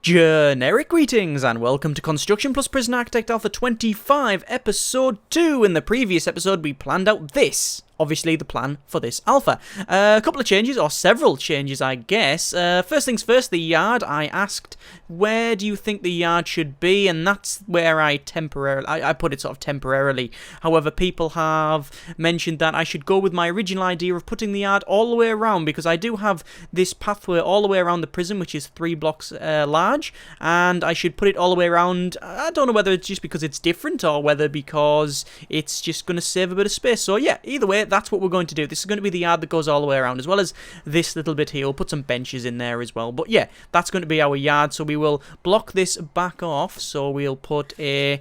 Generic greetings and welcome to Construction Plus Prison Architect Alpha 25, Episode 2. In the previous episode, we planned out this. Obviously, the plan for this alpha. A couple of changes, or several changes, I guess. First things first, the yard. I asked, where do you think the yard should be? And that's where I put it sort of temporarily. However, people have mentioned that I should go with my original idea of putting the yard all the way around, because I do have this pathway all the way around the prison, which is 3 blocks large, and I should put it all the way around. I don't know whether it's just because it's different, or whether because it's just going to save a bit of space. So yeah, either way, that's what we're going to do. This is going to be the yard that goes all the way around, as well as this little bit here. We'll put some benches in there as well. But yeah, that's going to be our yard. So we will block this back off. So we'll put a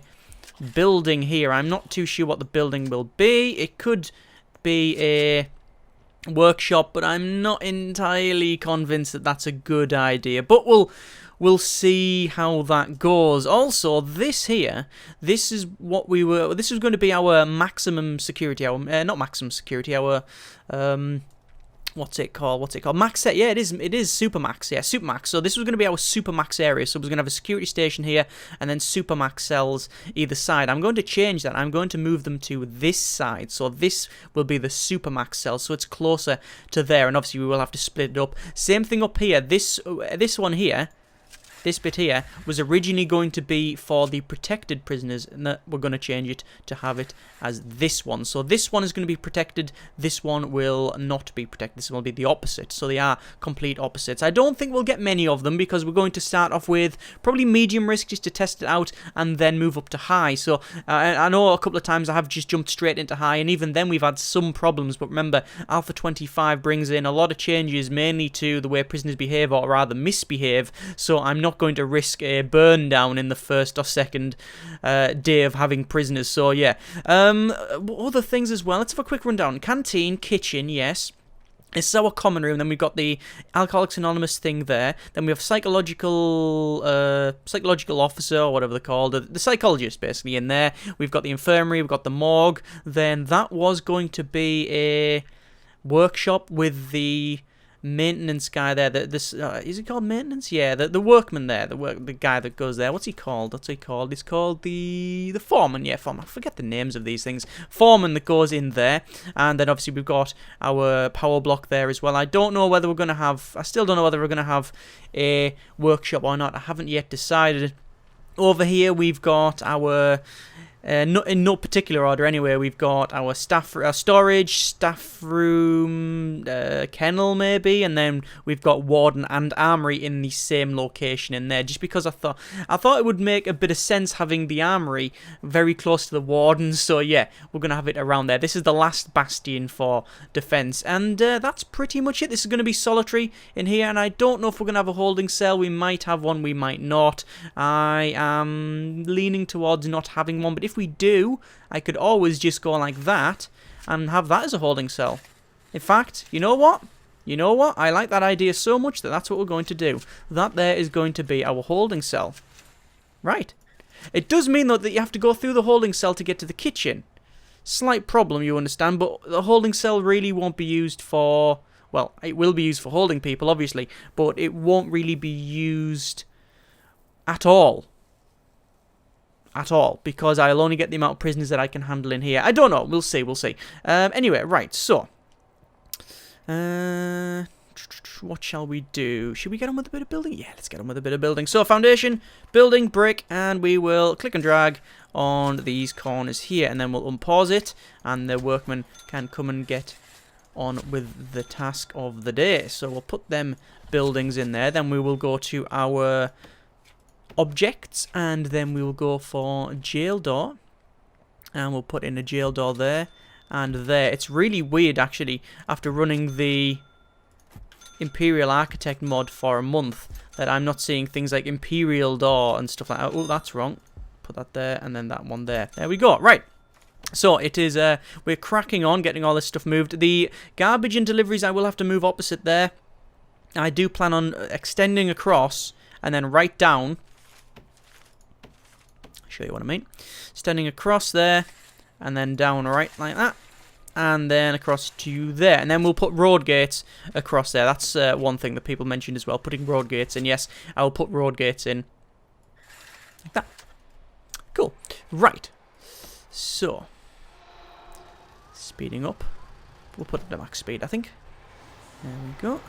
building here. I'm not too sure what the building will be. It could be a workshop, but I'm not entirely convinced that that's a good idea. But we'll see how that goes. Also, this here, this is what this was going to be our maximum security, not maximum security, our, what's it called, max set, yeah, it is super max, yeah, super max. So this was going to be our super max area, so we're going to have a security station here, and then super max cells either side. I'm going to change that. I'm going to move them to this side, so this will be the super max cells, so it's closer to there, and obviously we will have to split it up. Same thing up here, this one here, this bit here was originally going to be for the protected prisoners, and we're going to change it to have it as this one. So this one is going to be protected, this one will not be protected, this will be the opposite. So they are complete opposites. I don't think we'll get many of them, because we're going to start off with probably medium risk just to test it out, and then move up to high. So I know a couple of times I have just jumped straight into high, and even then we've had some problems. But remember, Alpha 25 brings in a lot of changes, mainly to the way prisoners behave, or rather misbehave, so I'm not going to risk a burn down in the first or second day of having prisoners. So yeah, other things as well. Let's have a quick rundown. Canteen, kitchen, yes. This is our common room. Then we've got the Alcoholics Anonymous thing there. Then we have psychological officer, or whatever they're called, the psychologist basically in there. We've got the infirmary, we've got the morgue. Then that was going to be a workshop with the maintenance guy there. Is he called maintenance? Yeah, the workman there, the guy that goes there. What's he called? He's called the foreman. Yeah, foreman. I forget the names of these things. Foreman that goes in there, and then obviously we've got our power block there as well. I don't know whether we're gonna have. I still don't know whether we're gonna have a workshop or not. I haven't yet decided. Over here we've got our. In no particular order anyway, we've got our storage, staff room, kennel maybe, and then we've got warden and armory in the same location in there, just because I thought it would make a bit of sense having the armory very close to the warden. So yeah, we're going to have it around there. This is the last bastion for defense, and that's pretty much it. This is going to be solitary in here, and I don't know if we're going to have a holding cell. We might have one, we might not. I am leaning towards not having one, but if we do, I could always just go like that and have that as a holding cell. In fact, you know what? I like that idea so much that that's what we're going to do. That there is going to be our holding cell. Right. It does mean, though, that you have to go through the holding cell to get to the kitchen. Slight problem, you understand, but the holding cell really won't be used for... Well, it will be used for holding people, obviously, but it won't really be used at all. Because I'll only get the amount of prisoners that I can handle in here. I don't know. We'll see. Anyway, right, so. What shall we do? Should we get on with a bit of building? Yeah, let's get on with a bit of building. So, foundation, building, brick, and we will click and drag on these corners here, and then we'll unpause it, and the workmen can come and get on with the task of the day. So, we'll put them buildings in there. Then we will go to our objects, and then we will go for jail door, and we'll put in a jail door there and there. It's really weird actually, after running the Imperial Architect mod for a month, that I'm not seeing things like Imperial door and stuff like that. Oh, that's wrong. Put that there, and then that one there. There we go. Right. So it is, we're cracking on getting all this stuff moved. The garbage and deliveries I will have to move opposite there. I do plan on extending across and then right down. Show you what I mean. Extending across there and then down right like that. and then across to there. And then we'll put road gates across there. That's one thing that people mentioned as well, putting road gates in. Yes, I will put road gates in. Like that. Cool. Right. So, speeding up. We'll put it to max speed, I think. There we go.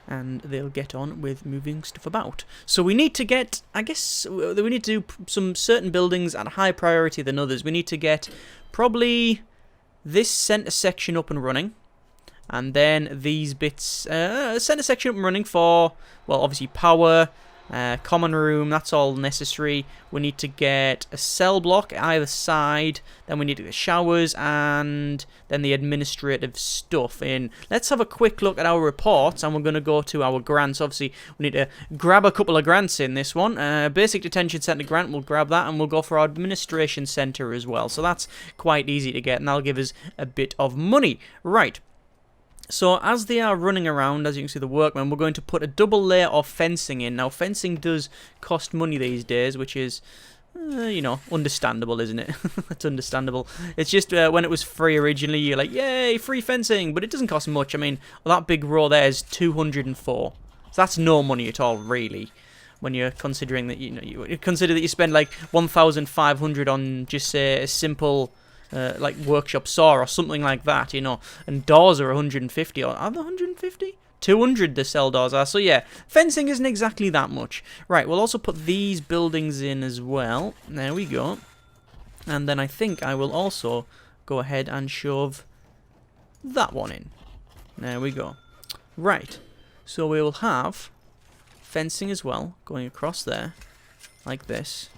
And they'll get on with moving stuff about. So we need to get, I guess, we need to do some certain buildings at a higher priority than others. We need to get probably this centre section up and running. And then these bits, centre section up and running for, well, obviously power, common room, that's all necessary. We need to get a cell block either side, then we need to get showers, and then the administrative stuff in. Let's have a quick look at our reports, and we're going to go to our grants. Obviously, we need to grab a couple of grants in this one. Basic Detention Centre grant, we'll grab that, and we'll go for our Administration Centre as well. So that's quite easy to get, and that'll give us a bit of money. Right. So as they are running around, as you can see the workmen, we're going to put a double layer of fencing in. Now fencing does cost money these days, which is, you know, understandable, isn't it? It's understandable. It's just when it was free originally, you're like, yay, free fencing, but it doesn't cost much. I mean, well, that big row there is 204. So that's no money at all, really. When you're considering that, you know, you consider that you spend like 1,500 on just say a simple like workshop saw or something like that, you know, and doors are 150, or are they 150? 200 the cell doors are, so yeah, fencing isn't exactly that much. Right, we'll also put these buildings in as well. There we go. And then I think I will also go ahead and shove that one in. There we go. Right, so we will have fencing as well, going across there, like this.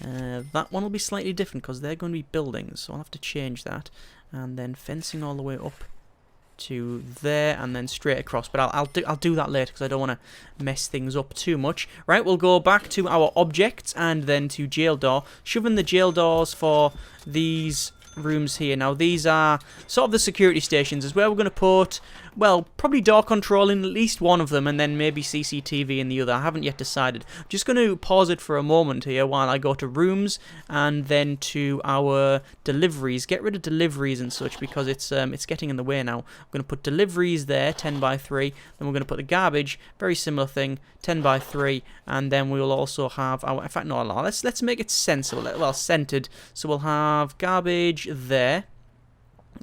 That one will be slightly different because they're going to be buildings, so I'll have to change that. And then fencing all the way up to there, and then straight across. But I'll do that later because I don't want to mess things up too much. Right, we'll go back to our objects and then to jail door, shoving the jail doors for these rooms here. Now these are sort of the security stations, is where we're going to put, well, probably door control in at least one of them, and then maybe CCTV in the other. I haven't yet decided. I'm just going to pause it for a moment here while I go to rooms and then to our deliveries. Get rid of deliveries and such because it's getting in the way now. I'm going to put deliveries there, 10 by 3. Then we're going to put the garbage, very similar thing, 10 by 3, and then we'll also have our, in fact no, let's make it sensible, well, centered. So we'll have garbage there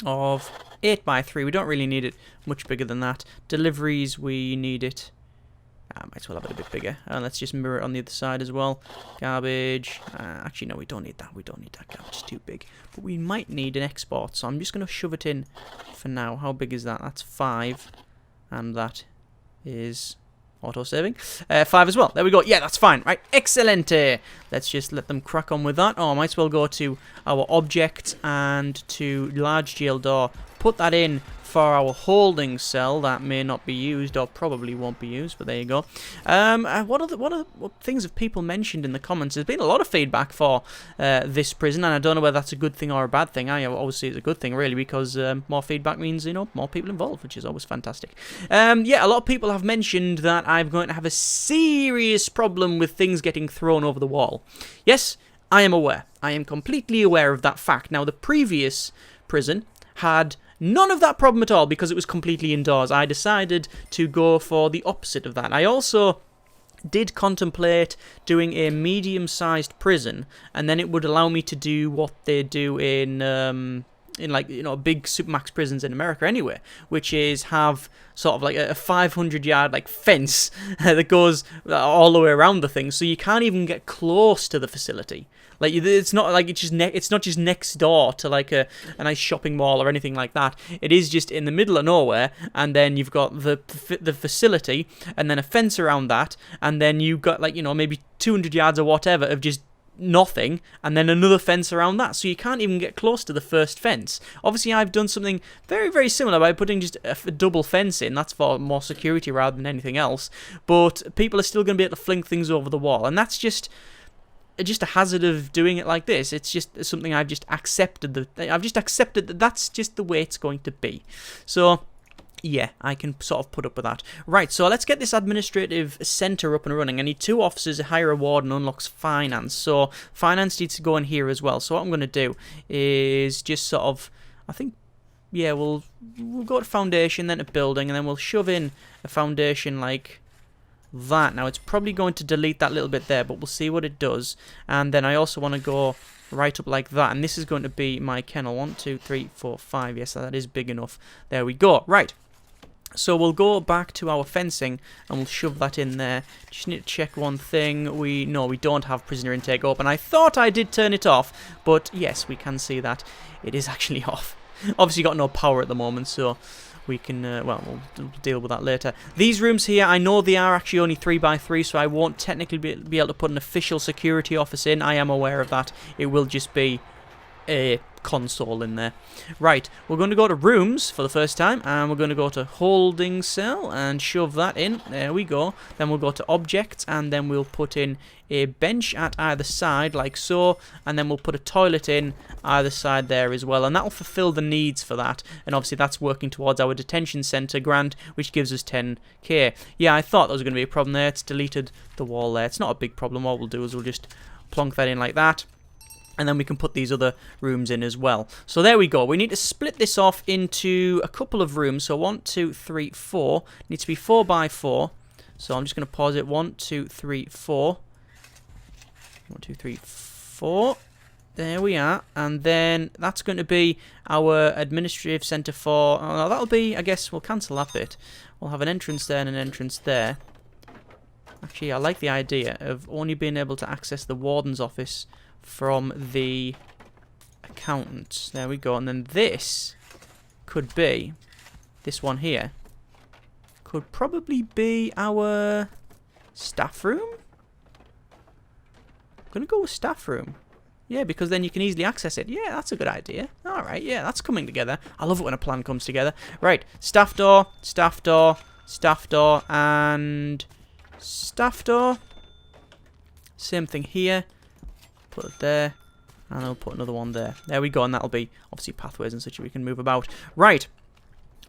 of 8 by 3. We don't really need it much bigger than that. Deliveries, we need it, might as well have it a bit bigger. And let's just mirror it on the other side as well. Garbage, actually no, we don't need that. We don't need that garbage, it's too big. But we might need an export, so I'm just going to shove it in for now. How big is that? That's 5, and that is auto-saving. 5 as well. There we go. Yeah, that's fine. Right, excellent. Let's just let them crack on with that. Oh, I might as well go to our object and to large jail door. Put that in for our holding cell. That may not be used, or probably won't be used, but there you go. What things have people mentioned in the comments? There's been a lot of feedback for this prison, and I don't know whether that's a good thing or a bad thing. I always see it's a good thing, really, because more feedback means, you know, more people involved, which is always fantastic. Yeah, a lot of people have mentioned that I'm going to have a serious problem with things getting thrown over the wall. Yes, I am aware. I am completely aware of that fact. Now, the previous prison had none of that problem at all because it was completely indoors. I decided to go for the opposite of that. I also did contemplate doing a medium-sized prison, and then it would allow me to do what they do in like, you know, big supermax prisons in America anyway, which is have sort of like a 500-yard like fence that goes all the way around the thing, so you can't even get close to the facility. Like, it's not like it's not just next door to like a nice shopping mall or anything like that. It is just in the middle of nowhere, and then you've got the facility, and then a fence around that, and then you've got, like, you know, maybe 200 yards or whatever of just nothing, and then another fence around that, so you can't even get close to the first fence. Obviously, I've done something very, very similar by putting just a double fence in. That's for more security rather than anything else, but people are still going to be able to fling things over the wall, and that's just a hazard of doing it like this. It's just something I've just accepted. I've just accepted that that's just the way it's going to be. So Yeah, I can sort of put up with that. Right, so let's get this administrative centre up and running. I need 2 officers, a higher reward, and unlocks finance. So finance needs to go in here as well. So what I'm going to do is just sort of, I think, yeah, we'll go to foundation, then to building, and then we'll shove in a foundation like that. Now, it's probably going to delete that little bit there, but we'll see what it does. And then I also want to go right up like that, and this is going to be my kennel. 1, 2, 3, 4, 5. Yes, that is big enough. There we go. Right. So we'll go back to our fencing and we'll shove that in there. Just need to check one thing. No, we don't have prisoner intake open. I thought I did turn it off, but yes, we can see that it is actually off. Obviously got no power at the moment, so we can, well, we'll deal with that later. These rooms here, I know they are actually only 3x3, so I won't technically be able to put an official security office in. I am aware of that. It will just be a console in there. Right, we're going to go to rooms for the first time, and we're going to go to holding cell and shove that in. There we go. Then we'll go to objects, and then we'll put in a bench at either side like so, and then we'll put a toilet in either side there as well, and that'll fulfill the needs for that. And obviously that's working towards our detention center grant, which gives us 10k. Yeah, I thought there was going to be a problem there. It's deleted the wall there. It's not a big problem. What we'll do is we'll just plonk that in like that, and then we can put these other rooms in as well. So there we go. We need to split this off into a couple of rooms. So 1, 2, 3, 4. It needs to be 4x4. So I'm just going to pause it. 1, 2, 3, 4. 1, 2, 3, 4. There we are. And then that's going to be our administrative centre for... Oh, that'll be... I guess we'll cancel that bit. We'll have an entrance there and an entrance there. Actually, I like the idea of only being able to access the warden's office from the accountant. There we go. And then this could be, this one here, could probably be our staff room. I'm going to go with staff room. Yeah, because then you can easily access it. Yeah, that's a good idea. Alright, yeah, that's coming together. I love it when a plan comes together. Right, staff door, staff door, staff door, and staff door. Same thing here. Put it there, and I'll put another one there. There we go, and that'll be obviously pathways and such that we can move about. Right,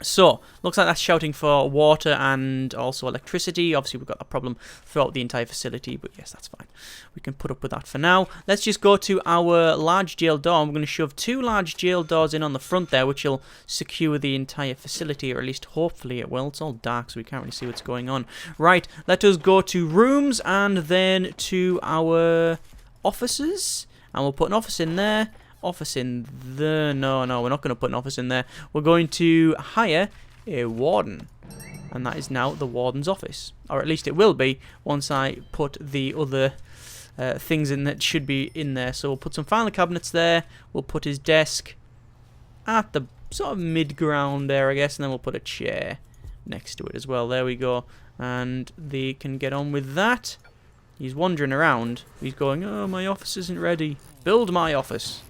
so looks like that's shouting for water and also electricity. Obviously we've got a problem throughout the entire facility, but yes, that's fine. We can put up with that for now. Let's just go to our large jail door. We're going to shove 2 large jail doors in on the front there, which will secure the entire facility, or at least hopefully it will. It's all dark, so we can't really see what's going on. Right, let us go to rooms and then to our offices, and we'll put an office in there, office in there. No, we're not going to put an office in there. We're going to hire a warden, and that is now the warden's office, or at least it will be once I put the other things in that should be in there. So we'll put some filing cabinets there, we'll put his desk at the sort of mid-ground there, I guess, and then we'll put a chair next to it as well. There we go, and they can get on with that. He's wandering around. He's going, oh, my office isn't ready. Build my office.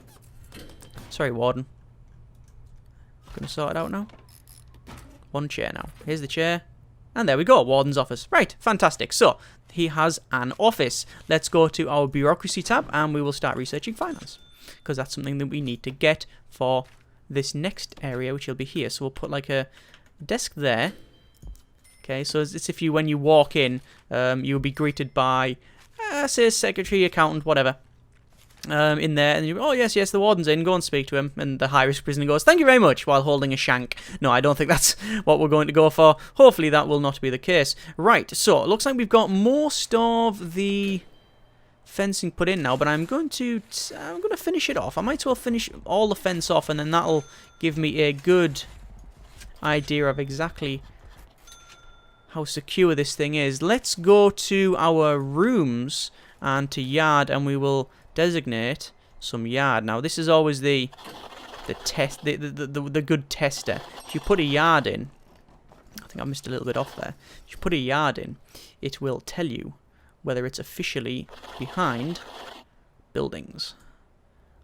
Sorry, warden. Gonna sort it out now. 1 chair now. Here's the chair. And there we go, warden's office. Right, fantastic. So, he has an office. Let's go to our bureaucracy tab, and we will start researching finance, because that's something that we need to get for this next area, which will be here. So we'll put like a desk there. Okay, so it's if you, when you walk in, you'll be greeted by, say, secretary, accountant, whatever, in there, and you, oh yes, the warden's in, go and speak to him, and the high-risk prisoner goes, thank you very much, while holding a shank. No, I don't think that's what we're going to go for. Hopefully that will not be the case. Right, so it looks like we've got most of the fencing put in now, but I'm going to finish it off. I might as well finish all the fence off, and then that'll give me a good idea of exactly how secure this thing is. Let's go to our rooms and to yard, and we will designate some yard. Now this is always the test, the good tester. If you put a yard in, I think I missed a little bit off there. If you put a yard in, it will tell you whether it's officially behind buildings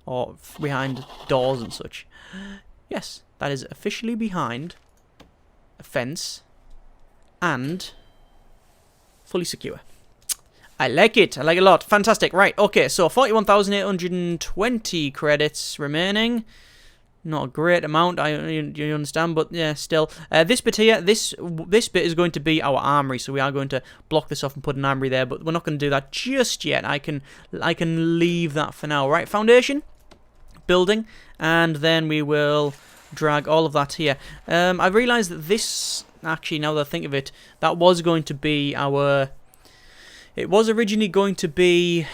or behind doors and such. Yes, that is officially behind a fence and fully secure. I like it. I like it a lot. Fantastic. Right, okay, so 41,820 credits remaining. Not a great amount, you understand, but yeah, still. This bit here, this bit is going to be our armory, so we are going to block this off and put an armory there, but we're not going to do that just yet. I can leave that for now. Right, foundation, building, and then we will drag all of that here. I realised that this, actually, now that I think of it, that was going to be our... It was originally going to be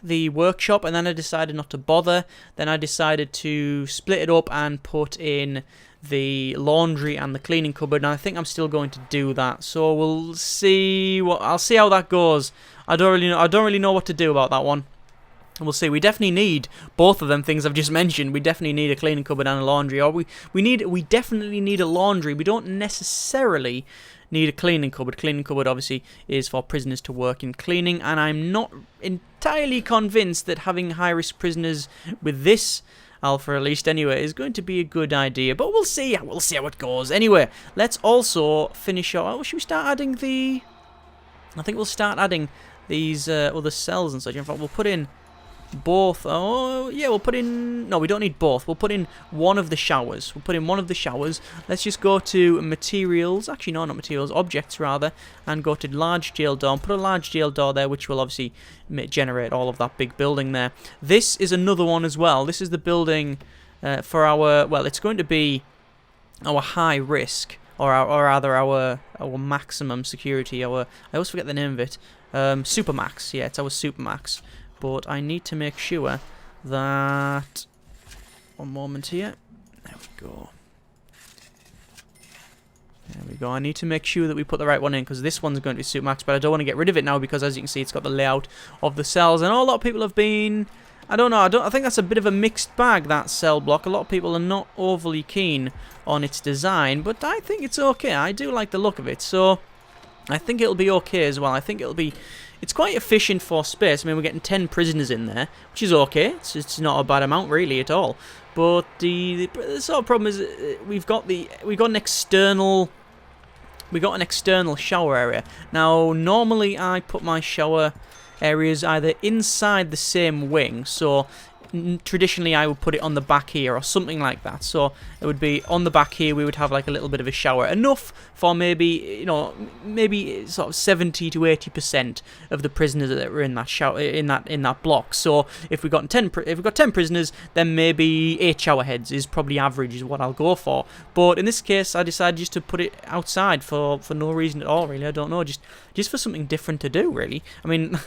the workshop, and then I decided not to bother. Then I decided to split it up and put in the laundry and the cleaning cupboard, and I think I'm still going to do that. So we'll see I'll see how that goes. I don't really know what to do about that one. We'll see. We definitely need both of them things I've just mentioned. We definitely need a cleaning cupboard and a laundry, or we definitely need a laundry. We don't necessarily need a cleaning cupboard. Cleaning cupboard obviously is for prisoners to work in cleaning, and I'm not entirely convinced that having high-risk prisoners with this alpha, at least anyway, is going to be a good idea. But we'll see. We'll see how it goes. Anyway, let's also finish our... Oh, should we start adding the... I think we'll start adding these other cells and such. In fact, we'll put in both. Oh, yeah, we'll put in... No, we don't need both. We'll put in one of the showers. We'll put in one of the showers. Let's just go to materials. Actually, no, not materials. Objects, rather. And go to large jail door. And put a large jail door there, which will obviously generate all of that big building there. This is another one as well. This is the building for our... Well, it's going to be our high risk. Or rather, our maximum security. I always forget the name of it. Supermax. Yeah, it's our Supermax. But I need to make sure that... One moment here. There we go. There we go. I need to make sure that we put the right one in, because this one's going to be Supermax, but I don't want to get rid of it now, because as you can see, it's got the layout of the cells. And a lot of people have been... I don't know. I think that's a bit of a mixed bag, that cell block. A lot of people are not overly keen on its design, but I think it's okay. I do like the look of it, so I think it'll be okay as well. I think it'll be... It's quite efficient for space. I mean, we're getting 10 prisoners in there, which is okay. It's not a bad amount really at all. But the sort of problem is we've got an external shower area. Now, normally I put my shower areas either inside the same wing, so traditionally I would put it on the back here or something like that. So it would be on the back here. We would have like a little bit of a shower, enough for maybe maybe sort of 70 to 80% of the prisoners that were in that shower in that block. So if we've got 10 prisoners, then maybe 8 shower heads is probably average, is what I'll go for. But in this case, I decided just to put it outside for no reason at all, really. I don't know, just for something different to do, really. I mean,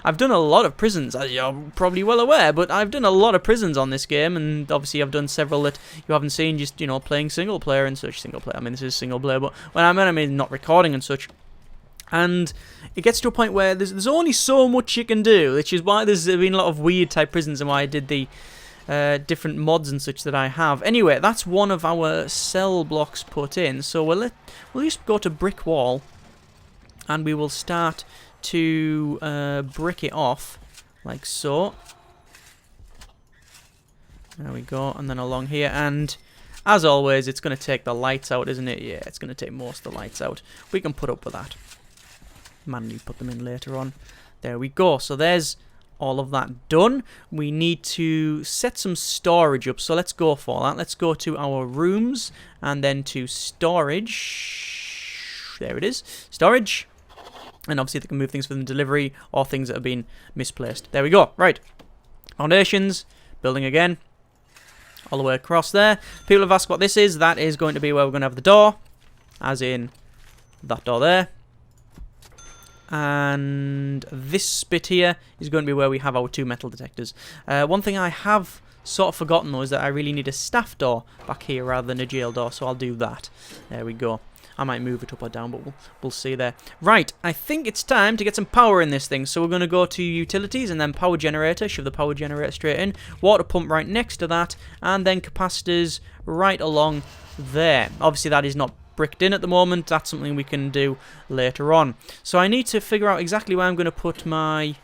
I've done a lot of prisons, as you're probably well aware, but I've done a lot of prisons on this game, and obviously I've done several that you haven't seen, just, playing single player and such. Single player, I mean, this is single player, but when I mean not recording and such. And it gets to a point where there's only so much you can do, which is why there's been a lot of weird type prisons and why I did the different mods and such that I have. Anyway, that's one of our cell blocks put in, so we'll just go to brick wall, and we will start to brick it off like so. There we go, and then along here, and as always, it's going to take the lights out, isn't it? Yeah, it's going to take most of the lights out. We can put up with that. Manually put them in later on. There we go. So there's all of that done. We need to set some storage up, so let's go for that. Let's go to our rooms, and then to storage. There it is. Storage. And obviously they can move things for the delivery or things that have been misplaced. There we go. Right. Foundations. Building again. All the way across there. People have asked what this is. That is going to be where we're going to have the door. As in that door there. And this bit here is going to be where we have our 2 metal detectors. One thing I have sort of forgotten, though, is that I really need a staff door back here rather than a jail door. So I'll do that. There we go. I might move it up or down, but we'll see there. Right, I think it's time to get some power in this thing. So we're going to go to utilities and then power generator. Shove the power generator straight in. Water pump right next to that. And then capacitors right along there. Obviously, that is not bricked in at the moment. That's something we can do later on. So I need to figure out exactly where I'm going to put my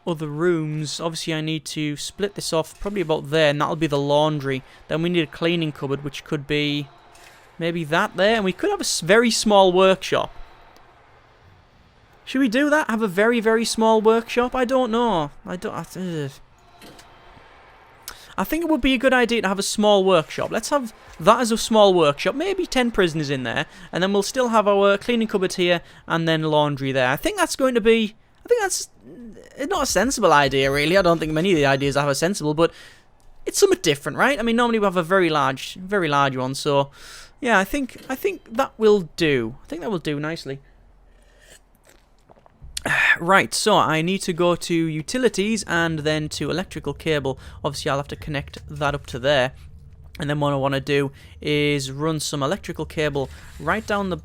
other rooms. Obviously, I need to split this off probably about there, and that'll be the laundry. Then we need a cleaning cupboard, which could be... maybe that there, and we could have a very small workshop. Should we do that? Have a very, very small workshop? I don't know. I I think it would be a good idea to have a small workshop. Let's have that as a small workshop. Maybe 10 prisoners in there. And then we'll still have our cleaning cupboard here and then laundry there. I think that's going to be... I think that's not a sensible idea, really. I don't think many of the ideas I have are sensible, but it's somewhat different, right? I mean, normally we have a very large one, so... Yeah, I think that will do. I think that will do nicely. Right, so I need to go to utilities and then to electrical cable. Obviously, I'll have to connect that up to there. And then what I want to do is run some electrical cable right down the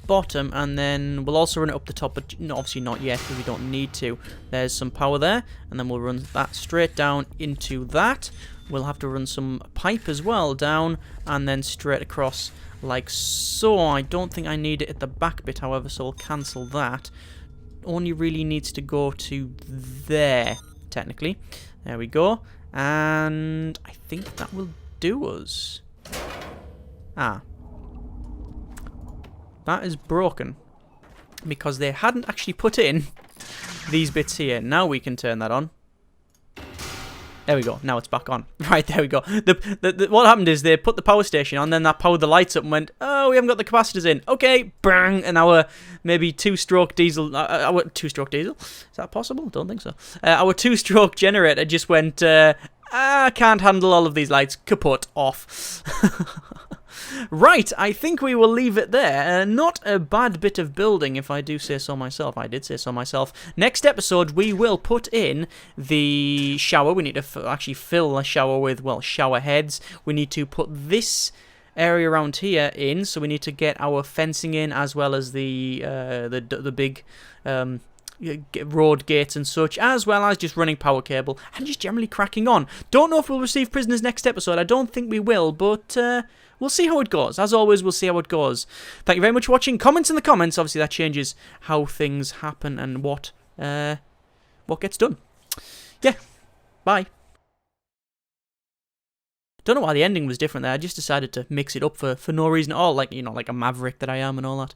bottom, and then we'll also run it up the top, but obviously not yet because we don't need to. There's some power there, and then we'll run that straight down into that. We'll have to run some pipe as well down, and then straight across like so. I don't think I need it at the back bit, however, so we'll cancel that. Only really needs to go to there, technically. There we go. And I think that will do us. Ah. That is broken. Because they hadn't actually put in these bits here. Now we can turn that on. There we go. Now it's back on. Right, there we go. What happened is they put the power station on, then that powered the lights up and went, oh, we haven't got the capacitors in. Okay, bang. And our maybe two-stroke diesel, two-stroke diesel? Is that possible? Don't think so. Our two-stroke generator just went, I can't handle all of these lights. Kaput. Off. Right, I think we will leave it there. Not a bad bit of building, if I do say so myself. I did say so myself. Next episode, we will put in the shower. We need to actually fill a shower with, well, shower heads. We need to put this area around here in, so we need to get our fencing in, as well as the big... road gates and such, as well as just running power cable and just generally cracking on. Don't know if we'll receive prisoners next episode. I don't think we will, but we'll see how it goes. As always, we'll see how it goes. Thank you very much for watching. Comments in the comments. Obviously, that changes how things happen and what gets done. Yeah, bye. Don't know why the ending was different there. I just decided to mix it up for no reason at all, like, you know, like a maverick that I am and all that.